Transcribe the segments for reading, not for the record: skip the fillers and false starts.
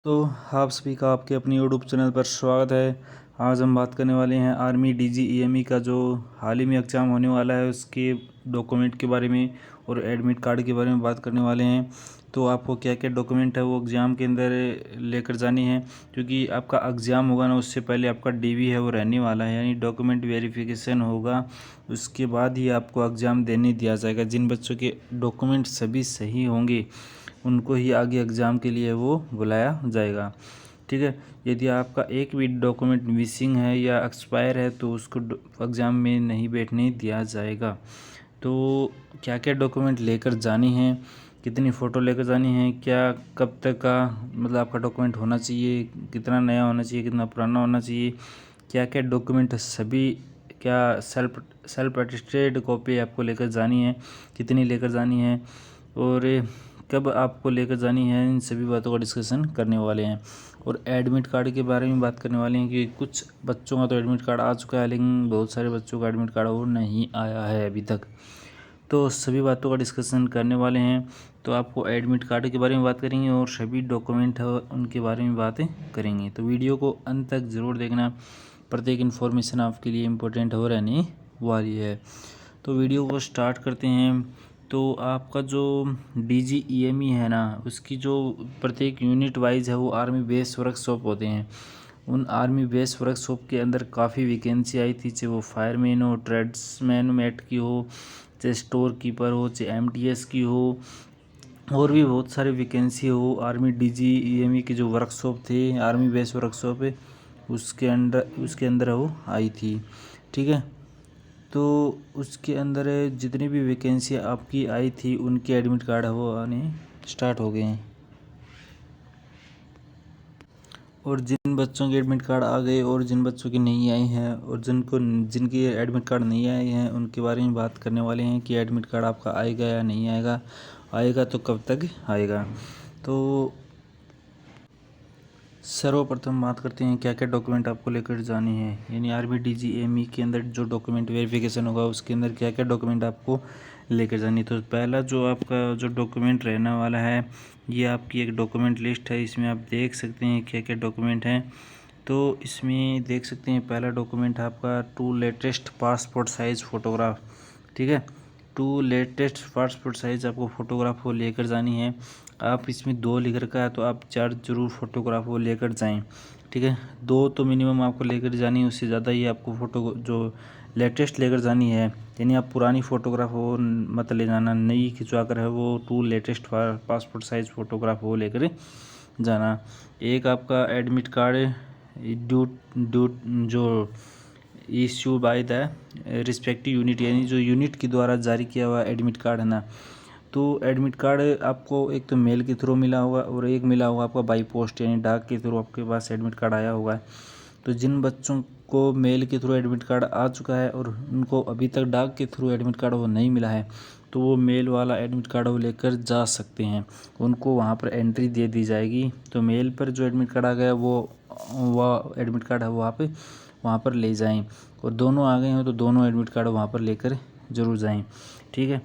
तो आप सभी का आपके अपनी यूट्यूब चैनल पर स्वागत है। आज हम बात करने वाले हैं आर्मी DGEME का जो हाल ही में एग्ज़ाम होने वाला है उसके डॉक्यूमेंट के बारे में और एडमिट कार्ड के बारे में बात करने वाले हैं। तो आपको क्या क्या डॉक्यूमेंट है वो एग्ज़ाम के अंदर लेकर जानी है, क्योंकि आपका एग्ज़ाम होगा ना उससे पहले आपका DV है वो रहने वाला है, यानी डॉक्यूमेंट वेरिफिकेशन होगा। उसके बाद ही आपको एग्ज़ाम देने दिया जाएगा। जिन बच्चों के डॉक्यूमेंट सभी सही होंगे उनको ही आगे एग्ज़ाम के लिए वो बुलाया जाएगा। ठीक है, यदि आपका एक भी डॉक्यूमेंट मिसिंग है या एक्सपायर है तो उसको एग्ज़ाम में नहीं बैठने दिया जाएगा। तो क्या क्या डॉक्यूमेंट लेकर जानी है, कितनी फ़ोटो लेकर जानी है, क्या कब तक का मतलब आपका डॉक्यूमेंट होना चाहिए, कितना नया होना चाहिए, कितना पुराना होना चाहिए, क्या क्या डॉक्यूमेंट सभी, क्या सेल्फ अटेस्टेड कॉपी आपको लेकर जानी है, कितनी लेकर जानी है और कब आपको लेकर जानी है, इन सभी बातों का डिस्कशन करने वाले हैं। और एडमिट कार्ड के बारे में बात करने वाले हैं कि कुछ बच्चों का तो एडमिट कार्ड आ चुका है लेकिन बहुत सारे बच्चों का एडमिट कार्ड वो नहीं आया है अभी तक। तो सभी बातों का डिस्कशन करने वाले हैं। तो आपको एडमिट कार्ड के बारे में बात करेंगे और सभी डॉक्यूमेंट है उनके बारे में बातें करेंगे। तो वीडियो को अंत तक ज़रूर देखना, प्रत्येक इन्फॉर्मेशन आपके लिए इम्पोर्टेंट हो रहने वाली है। तो वीडियो को स्टार्ट करते हैं। तो आपका जो DGEME है ना, उसकी जो प्रत्येक यूनिट वाइज है वो आर्मी बेस वर्कशॉप होते हैं। उन आर्मी बेस वर्कशॉप के अंदर काफ़ी वैकेंसी आई थी, चाहे वो फायरमैन हो, ट्रेड्समैन मेट की हो, चाहे स्टोर कीपर हो, चाहे MTS की हो, और भी बहुत सारी वैकेंसी हो। आर्मी DGEME की जो वर्कशॉप थे, आर्मी बेस वर्कशॉप है, उसके अंदर वो आई थी। ठीक है, तो उसके अंदर जितनी भी वैकेंसी आपकी आई थी उनके एडमिट कार्ड है वो आने स्टार्ट हो गए हैं। और जिन बच्चों के एडमिट कार्ड आ गए और जिन बच्चों की नहीं आई हैं और जिनकी एडमिट कार्ड नहीं आए हैं उनके बारे में बात करने वाले हैं कि एडमिट कार्ड आपका आएगा या नहीं आएगा, आएगा तो कब तक आएगा। तो सर्वप्रथम बात करते हैं क्या क्या डॉक्यूमेंट आपको लेकर जानी है, यानी आर्मी DGEME के अंदर जो डॉक्यूमेंट वेरिफिकेशन होगा उसके अंदर क्या क्या डॉक्यूमेंट आपको लेकर जानी है। तो पहला जो आपका जो डॉक्यूमेंट रहने वाला है ये आपकी एक डॉक्यूमेंट लिस्ट है, इसमें आप देख सकते हैं क्या क्या डॉक्यूमेंट हैं। तो इसमें देख सकते हैं पहला डॉक्यूमेंट आपका 2 लेटेस्ट पासपोर्ट साइज़ फ़ोटोग्राफ। ठीक है, 2 लेटेस्ट पासपोर्ट साइज़ आपको फ़ोटोग्राफ को लेकर जानी है। आप इसमें 2 लिख रखा है तो आप 4 जरूर फ़ोटोग्राफ वो लेकर जाएं। ठीक है, 2 तो मिनिमम आपको लेकर जानी है, उससे ज़्यादा ही आपको फ़ोटो जो लेटेस्ट लेकर जानी है, यानी आप पुरानी फ़ोटोग्राफ वो मत ले जाना, नई खिंचवा कर है वो 2 लेटेस्ट पासपोर्ट साइज़ फ़ोटोग्राफ वो लेकर जाना। एक आपका एडमिट कार्ड ड्यू ड्यू जो issue by the respective unit, यानी जो यूनिट के द्वारा जारी किया हुआ एडमिट कार्ड है ना। तो एडमिट कार्ड आपको एक तो मेल के थ्रू मिला होगा और एक मिला होगा आपका बाई पोस्ट, यानी डाक के थ्रू आपके पास एडमिट कार्ड आया होगा। तो जिन बच्चों को मेल के थ्रू एडमिट कार्ड आ चुका है और उनको अभी तक डाक के थ्रू एडमिट कार्ड वो नहीं मिला है तो वो मेल वाला एडमिट कार्ड वो लेकर जा सकते हैं, उनको वहाँ पर एंट्री दे दी जाएगी। तो मेल पर जो एडमिट कार्ड आ गया वो एडमिट कार्ड है वो आप वहाँ पर ले जाएं, और दोनों आ गए हो तो दोनों एडमिट कार्ड वहाँ पर लेकर ज़रूर जाएं। ठीक है,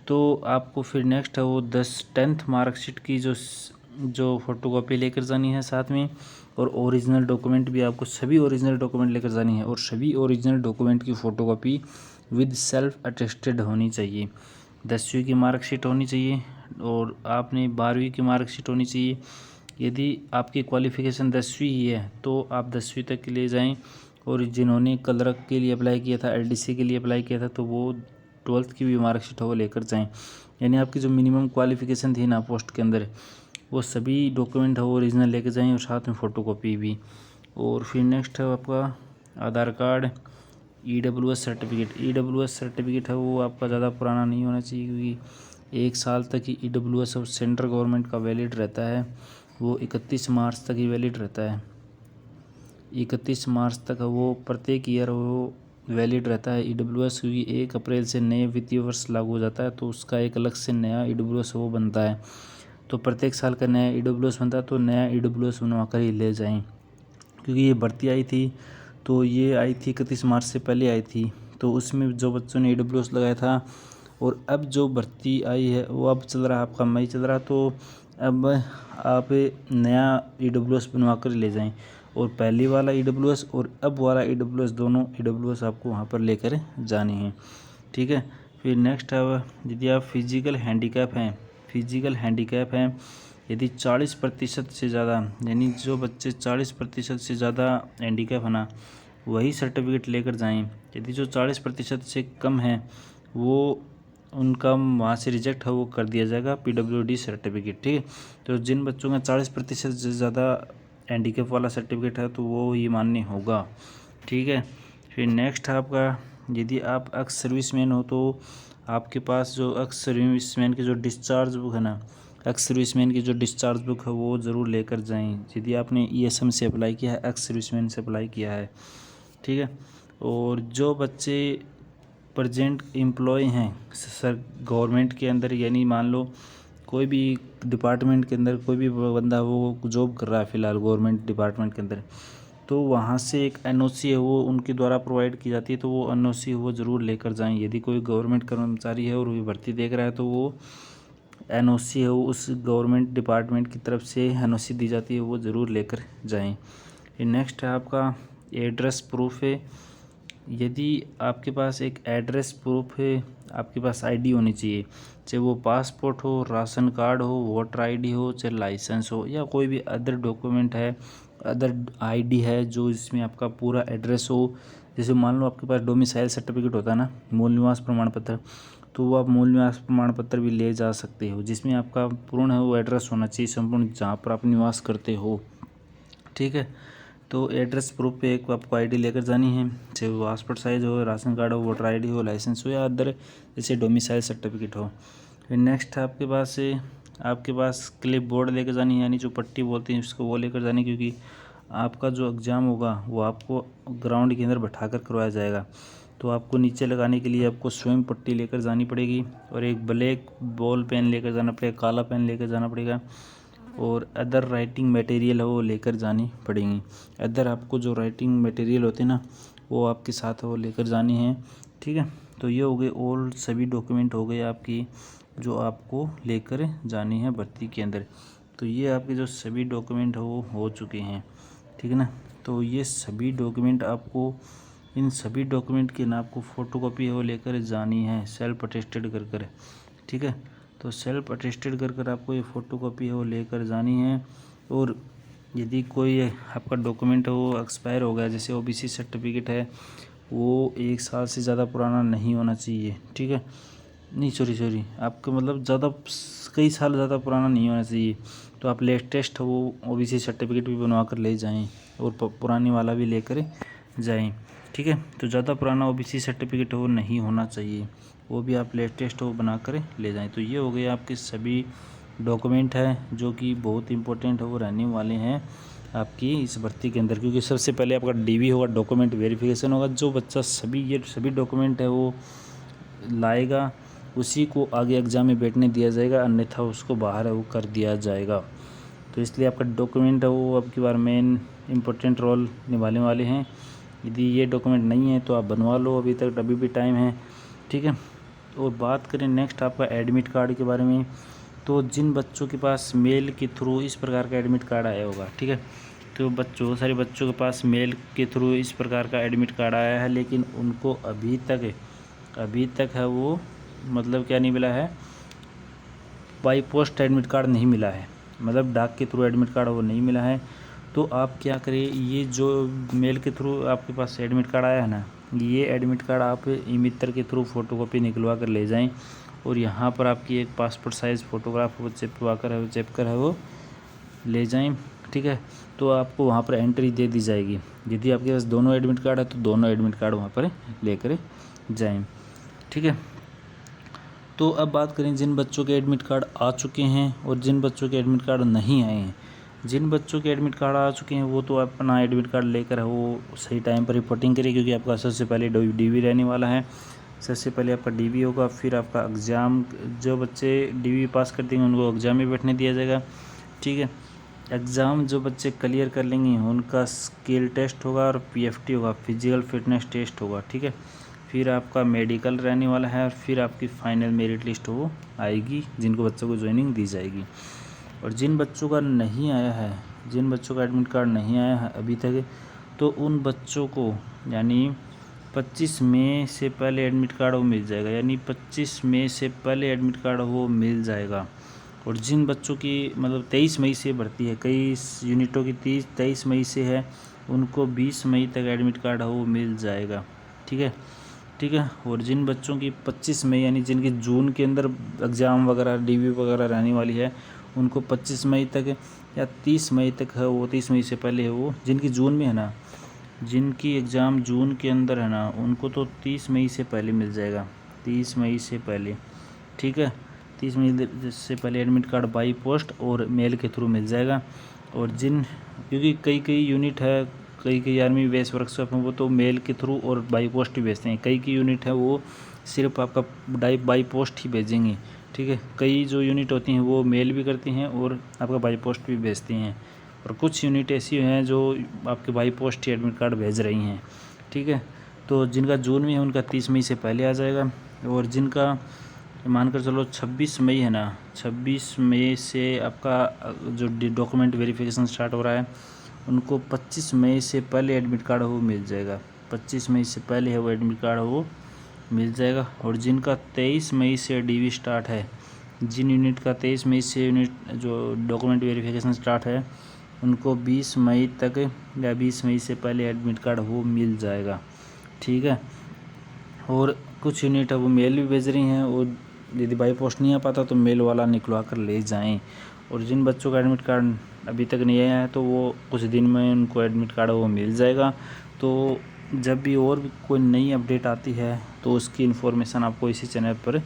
तो आपको फिर नेक्स्ट है वो 10th मार्कशीट की जो फ़ोटोकॉपी लेकर जानी है साथ में, और ओरिजिनल डॉक्यूमेंट भी आपको सभी ओरिजिनल डॉक्यूमेंट लेकर जानी है, और सभी ओरिजिनल डॉक्यूमेंट की फ़ोटोकॉपी विद सेल्फ अटेस्टेड होनी चाहिए। 10वीं की मार्कशीट होनी चाहिए और आपने 12वीं की मार्कशीट होनी चाहिए। यदि आपकी क्वालिफ़िकेशन 10वीं ही है तो आप 10वीं तक के लिए जाएं, और जिन्होंने क्लर्क के लिए अप्लाई किया था, LDC के लिए अप्लाई किया था, तो वो 12th की भी मार्कशीट है वो लेकर जाएं। यानी आपकी जो मिनिमम क्वालिफ़िकेशन थी ना पोस्ट के अंदर, वो सभी डॉक्यूमेंट है वो ओरिजिनल लेकर जाएं और साथ में फ़ोटोकॉपी भी। और फिर नेक्स्ट है आपका Aadhaar card, EWS certificate. EWS certificate है वो आपका ज़्यादा पुराना नहीं होना चाहिए, क्योंकि 1 साल तक ही EWS और सेंट्रल गवर्नमेंट का वैलिड रहता है, वो 31 मार्च तक ही वैलिड रहता है। 31 मार्च तक वो प्रत्येक ईयर वो वैलिड रहता है EWS, क्योंकि 1 अप्रैल से नए वित्तीय वर्ष लागू हो जाता है तो उसका एक अलग से नया EWS वो बनता है। तो प्रत्येक साल का नया EWS बनता है तो नया EWS बनवा कर ही ले जाएं, क्योंकि ये भर्ती आई थी तो ये आई थी 31 मार्च से पहले आई थी, तो उसमें जो बच्चों ने EWS लगाया था, और अब जो भर्ती आई है वो अब चल रहा है आपका मई चल रहा है, तो अब आप नया EWS बनवा कर ले जाएं और पहली वाला EWS और अब वाला EWS दोनों EWS आपको वहाँ पर लेकर जानी है, ठीक है। फिर नेक्स्ट अब यदि आप फिजिकल हैंडीकैप हैं यदि 40% से ज़्यादा, यानी जो बच्चे 40% से ज़्यादा हैंडीकैप है ना, वही सर्टिफिकेट लेकर जाएं। यदि जो 40% से कम है वो उनका वहाँ से रिजेक्ट है, वो कर दिया जाएगा PWD सर्टिफिकेट, ठीक है। तो जिन बच्चों का 40% से ज़्यादा हैंडीकैप वाला सर्टिफिकेट है तो वो ही मान्य होगा, ठीक है। फिर नेक्स्ट आपका यदि आप एक्स सर्विसमैन हो तो आपके पास जो एक्स सर्विसमैन की जो डिस्चार्ज बुक है ना, एक्स सर्विसमैन की जो डिस्चार्ज बुक है वो ज़रूर लेकर जाएं यदि आपने ESM से अप्लाई किया है, एक्स सर्विसमैन से अप्लाई किया है, ठीक है। और जो बच्चे प्रेजेंट एम्प्लॉय हैं सर गवर्नमेंट के अंदर, यानी मान लो कोई भी डिपार्टमेंट के अंदर कोई भी बंदा वो जॉब कर रहा है फ़िलहाल गवर्नमेंट डिपार्टमेंट के अंदर, तो वहाँ से एक NOC है वो उनके द्वारा प्रोवाइड की जाती है, तो वो NOC वो ज़रूर लेकर जाएं। यदि कोई गवर्नमेंट कर्मचारी है और वो भर्ती देख रहा है तो वो NOC है वो उस गवर्नमेंट डिपार्टमेंट की तरफ से NOC दी जाती है, वो ज़रूर लेकर जाएं। फिर नेक्स्ट है आपका एड्रेस प्रूफ है। यदि आपके पास एक एड्रेस प्रूफ है, आपके पास ID होनी चाहिए, चाहे वो पासपोर्ट हो, राशन कार्ड हो, वोटर ID हो, चाहे लाइसेंस हो या कोई भी अदर डॉक्यूमेंट है, अदर ID है जो इसमें आपका पूरा एड्रेस हो। जैसे मान लो आपके पास डोमिसाइल सर्टिफिकेट होता है ना, मूल निवास प्रमाण पत्र, तो वो आप मूल निवास प्रमाण पत्र भी ले जा सकते हो जिसमें आपका पूर्ण है वो एड्रेस होना चाहिए संपूर्ण जहाँ पर आप निवास करते हो, ठीक है। तो एड्रेस प्रूफ पे एक आपको ID लेकर जानी है, चाहे वो पासपोर्ट साइज़ हो, राशन कार्ड हो, वोटर ID हो, लाइसेंस हो या अदर जैसे डोमिसाइल सर्टिफिकेट हो। फिर नेक्स्ट आपके पास क्लिप बोर्ड लेकर जानी है, यानी जो पट्टी बोलते हैं उसको वो लेकर जानी, क्योंकि आपका जो एग्ज़ाम होगा वो आपको ग्राउंड के अंदर बैठा कर करवाया जाएगा, तो आपको नीचे लगाने के लिए आपको स्वयं पट्टी लेकर जानी पड़ेगी और एक ब्लैक बॉल पेन लेकर जाना पड़ेगा, काला पेन लेकर जाना पड़ेगा और अदर राइटिंग मटेरियल है वो लेकर जानी पड़ेंगी। अदर आपको जो राइटिंग मटेरियल होते हैं ना वो आपके साथ वो लेकर जानी है, ठीक है। तो ये हो गए ऑल सभी डॉक्यूमेंट हो गए आपकी जो आपको लेकर जानी है भर्ती के अंदर। तो ये आपके जो सभी डॉक्यूमेंट हो हो चुके हैं, ठीक है ना। तो ये सभी डॉक्यूमेंट आपको, इन सभी डॉक्यूमेंट की ना आपको फ़ोटोकॉपी है वो लेकर जानी है सेल्फ अटेस्टेड कर कर, ठीक है। तो सेल्फ अटेस्टेड कर कर आपको ये फ़ोटोकॉपी है वो लेकर जानी है। और यदि कोई आपका डॉक्यूमेंट है वो एक्सपायर हो गया, जैसे OBC सर्टिफिकेट है वो 1 साल से ज़्यादा पुराना नहीं होना चाहिए, ठीक है। नहीं सॉरी आपका मतलब ज़्यादा कई साल ज़्यादा पुराना नहीं होना चाहिए, तो आप लेटेस्ट वो OBC सर्टिफिकेट भी बनवा कर ले जाएं और पुरानी वाला भी लेकर जाएं, ठीक है। तो ज़्यादा पुराना OBC सर्टिफिकेट वो नहीं होना चाहिए, वो भी आप लेटेस्ट वो बना कर ले जाएं। तो ये हो गए आपके सभी डॉक्यूमेंट हैं जो कि बहुत इंपॉर्टेंट है वो रहने वाले हैं आपकी इस भर्ती के अंदर, क्योंकि सबसे पहले आपका DV होगा, डॉक्यूमेंट वेरिफिकेशन होगा। जो बच्चा सभी डॉक्यूमेंट है वो लाएगा उसी को आगे एग्ज़ाम में बैठने दिया जाएगा, अन्यथा उसको बाहर है वो कर दिया जाएगा। तो इसलिए आपका डॉक्यूमेंट है वो अब की बार मेन इम्पोर्टेंट रोल निभाने वाले हैं। यदि ये डॉक्यूमेंट नहीं है तो आप बनवा लो, अभी भी टाइम है, ठीक है। और बात करें नेक्स्ट आपका एडमिट कार्ड के बारे में, तो जिन बच्चों के पास मेल के थ्रू इस प्रकार का एडमिट कार्ड आया होगा, ठीक है, तो सारे बच्चों के पास मेल के थ्रू इस प्रकार का एडमिट कार्ड आया है, लेकिन उनको अभी तक है वो मतलब क्या नहीं मिला है, बाई पोस्ट एडमिट कार्ड नहीं मिला है, मतलब डाक के थ्रू एडमिट कार्ड वो नहीं मिला है। तो आप क्या करें, ये जो मेल के थ्रू आपके पास एडमिट कार्ड आया है ना, ये एडमिट कार्ड आप ई-मित्र के थ्रू फ़ोटोकॉपी निकलवा कर ले जाएं और यहाँ पर आपकी एक पासपोर्ट साइज़ फ़ोटोग्राफ वो चिपकर है वो ले जाएं, ठीक है। तो आपको वहाँ पर एंट्री दे दी जाएगी। यदि आपके पास दोनों एडमिट कार्ड है तो दोनों एडमिट कार्ड वहाँ पर लेकर जाएं, ठीक है। तो अब बात करें जिन बच्चों के एडमिट कार्ड आ चुके हैं और जिन बच्चों के एडमिट कार्ड नहीं आए हैं। जिन बच्चों के एडमिट कार्ड आ चुके हैं वो तो अपना एडमिट कार्ड लेकर वो सही टाइम पर रिपोर्टिंग करें, क्योंकि आपका सबसे पहले DV रहने वाला है। सबसे पहले आपका DV होगा, फिर आपका एग्ज़ाम। जो बच्चे DV पास कर देंगे उनको एग्ज़ाम में बैठने दिया जाएगा, ठीक है। एग्ज़ाम जो बच्चे क्लियर कर लेंगे उनका स्किल टेस्ट होगा और PFT होगा, फिजिकल फिटनेस टेस्ट होगा, ठीक है। फिर आपका मेडिकल रहने वाला है और फिर आपकी फाइनल मेरिट लिस्ट वो आएगी जिनको बच्चों को ज्वाइनिंग दी जाएगी। और जिन बच्चों का नहीं आया है, जिन बच्चों का एडमिट कार्ड नहीं आया है अभी तक, तो उन बच्चों को यानी 25 मई से पहले एडमिट कार्ड वो मिल जाएगा, यानी 25 मई से पहले एडमिट कार्ड वो मिल जाएगा। और जिन बच्चों की मतलब 23 मई से भर्ती है, कई यूनिटों की 23 मई से है, उनको 20 मई तक एडमिट कार्ड वो मिल जाएगा। ठीक है। और जिन बच्चों की 25 मई यानी जिनकी जून के अंदर एग्ज़ाम वगैरह डीवी वगैरह रहने वाली है, उनको 25 मई तक या 30 मई तक है, वो 30 मई से पहले है, वो जिनकी जून में है ना, जिनकी एग्ज़ाम जून के अंदर है ना, उनको तो 30 मई से पहले मिल जाएगा, 30 मई से पहले। ठीक है, 30 मई से पहले एडमिट कार्ड बाई पोस्ट और मेल के थ्रू मिल जाएगा। और क्योंकि कई यूनिट है, कई आर्मी बेस वर्कशॉप में वो तो मेल के थ्रू और बाई पोस्ट ही भेजते हैं, कई यूनिट है वो सिर्फ आपका बाई पोस्ट ही भेजेंगे। ठीक है, कई जो यूनिट होती हैं वो मेल भी करती हैं और आपका बाई पोस्ट भी भेजती हैं, और कुछ यूनिट ऐसी हैं जो आपके by post he admit card भेज रही हैं। ठीक है, तो जिनका जून में है उनका 30 मई से पहले आ जाएगा। और जिनका मानकर चलो 26 मई है ना, 26 मई से आपका जो डॉक्यूमेंट वेरिफिकेशन स्टार्ट हो रहा है, उनको 25 मई से पहले एडमिट कार्ड वो मिल जाएगा, 25 मई से पहले है वो एडमिट कार्ड वो मिल जाएगा। और जिनका 23 मई से डीवी स्टार्ट है, जिन यूनिट का 23 मई से यूनिट जो डॉक्यूमेंट वेरिफिकेशन स्टार्ट है, उनको 20 मई तक या 20 मई से पहले एडमिट कार्ड वो मिल जाएगा। ठीक है, और कुछ यूनिट है वो मेल भी भेज रही हैं, और यदि बाई पोस्ट नहीं आ पाता तो मेल वाला निकलवा कर ले जाएं। और जिन बच्चों का एडमिट कार्ड अभी तक नहीं आया है तो वो कुछ दिन में उनको एडमिट कार्ड वो मिल जाएगा। तो जब भी और भी कोई नई अपडेट आती है तो उसकी इन्फॉर्मेशन आपको इसी चैनल पर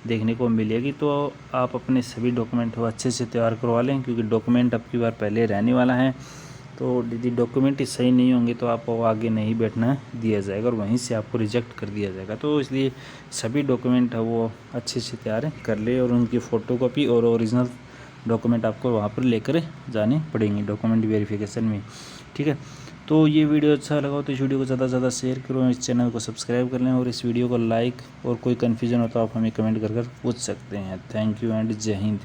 देखने को मिलेगी। तो आप अपने सभी डॉक्यूमेंट वो अच्छे से तैयार करवा लें, क्योंकि डॉक्यूमेंट अब की बार पहले रहने वाला है। तो यदि डॉक्यूमेंट ही सही नहीं होंगे तो आपको आगे नहीं बैठना दिया जाएगा और वहीं से आपको रिजेक्ट कर दिया जाएगा। तो इसलिए सभी डॉक्यूमेंट है वो अच्छे से तैयार कर ले, और उनकी फ़ोटोकॉपी और ओरिजिनल डॉक्यूमेंट आपको वहाँ पर लेकर जाने पड़ेंगे डॉक्यूमेंट वेरिफिकेशन में। ठीक है, तो ये वीडियो अच्छा लगा तो इस वीडियो को ज़्यादा से ज़्यादा शेयर करो, इस चैनल को सब्सक्राइब कर लें, और इस वीडियो को लाइक, और कोई कन्फ्यूजन हो तो आप हमें कमेंट कर पूछ सकते हैं। थैंक यू एंड जय हिंद।